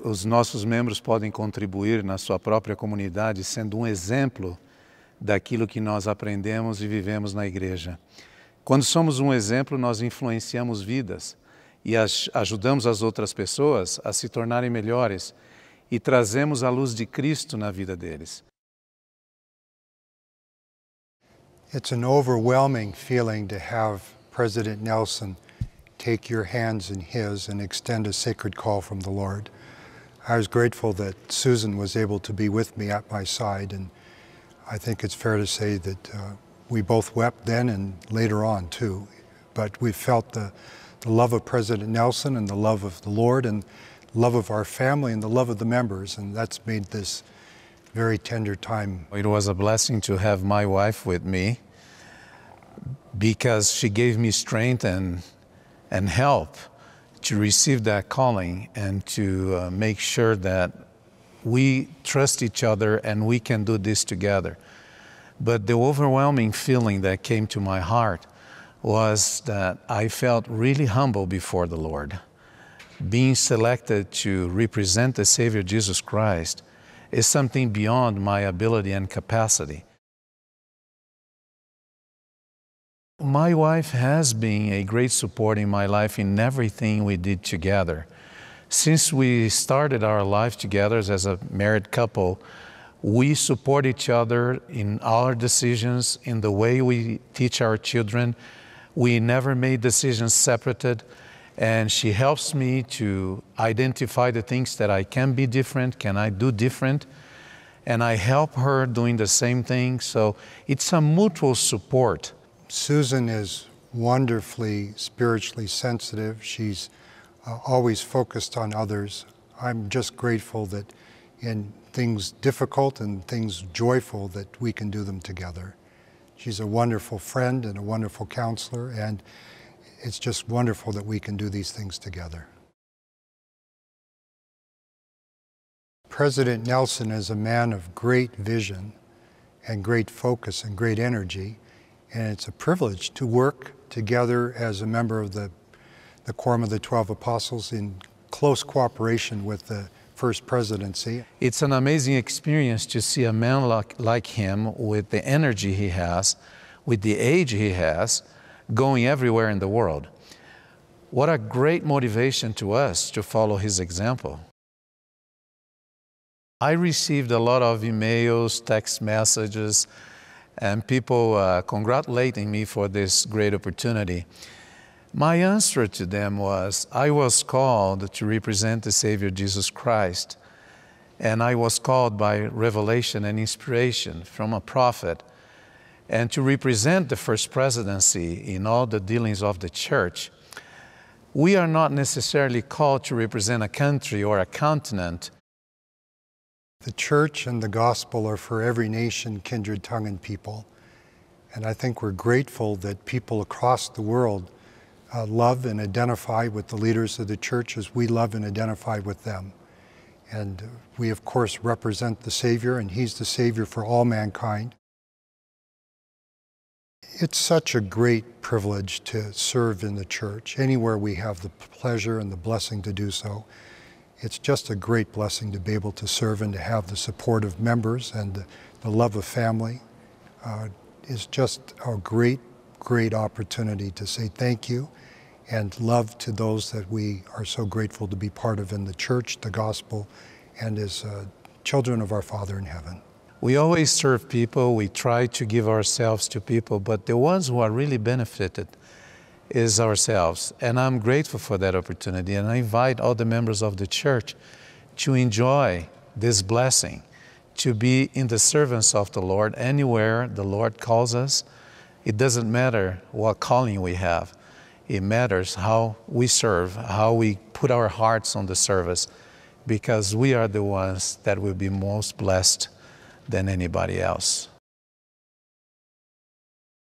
Os nossos membros podem contribuir na sua própria comunidade sendo um exemplo daquilo que nós aprendemos e vivemos na igreja. Quando somos um exemplo, nós influenciamos vidas e ajudamos as outras pessoas a se tornarem melhores e trazemos a luz de Cristo na vida deles. It's an overwhelming feeling to have President Nelson take your hands in his and extend a sacred call from the Lord. I was grateful that Susan was able to be with me at my side, and I think it's fair to say that we both wept then and later on too. But we felt the love of President Nelson and the love of the Lord and love of our family and the love of the members, and that's made this very tender time. It was a blessing to have my wife with me because she gave me strength and help to receive that calling and to make sure that we trust each other and we can do this together. But the overwhelming feeling that came to my heart was that I felt really humble before the Lord. Being selected to represent the Savior Jesus Christ is something beyond my ability and capacity. My wife has been a great support in my life in everything we did together. Since we started our life together as a married couple, we support each other in our decisions, in the way we teach our children. We never made decisions separated, and she helps me to identify the things that I can be different, can I do different, and I help her doing the same thing. So it's a mutual support. Susan is wonderfully spiritually sensitive. She's always focused on others. I'm just grateful that in things difficult and things joyful that we can do them together. She's a wonderful friend and a wonderful counselor, and it's just wonderful that we can do these things together. President Nelson is a man of great vision and great focus and great energy, and it's a privilege to work together as a member of the Quorum of the 12 Apostles in close cooperation with the First Presidency. It's an amazing experience to see a man like him with the energy he has, with the age he has, going everywhere in the world. What a great motivation to us to follow his example. I received a lot of emails, text messages, and people congratulating me for this great opportunity. My answer to them was, I was called to represent the Savior Jesus Christ, and I was called by revelation and inspiration from a prophet, and to represent the First Presidency in all the dealings of the church. We are not necessarily called to represent a country or a continent. The church and the gospel are for every nation, kindred, tongue, and people. And I think we're grateful that people across the world love and identify with the leaders of the church as we love and identify with them. And we, of course, represent the Savior, and He's the Savior for all mankind. It's such a great privilege to serve in the church, anywhere we have the pleasure and the blessing to do so. It's just a great blessing to be able to serve and to have the support of members and the love of family. It's just a great, great opportunity to say thank you and love to those that we are so grateful to be part of in the church, the gospel, and as children of our Father in heaven. We always serve people, we try to give ourselves to people, but the ones who are really benefited is ourselves. And I'm grateful for that opportunity, and I invite all the members of the church to enjoy this blessing, to be in the service of the Lord anywhere the Lord calls us. It doesn't matter what calling we have. It matters how we serve, how we put our hearts on the service, because we are the ones that will be most blessed than anybody else.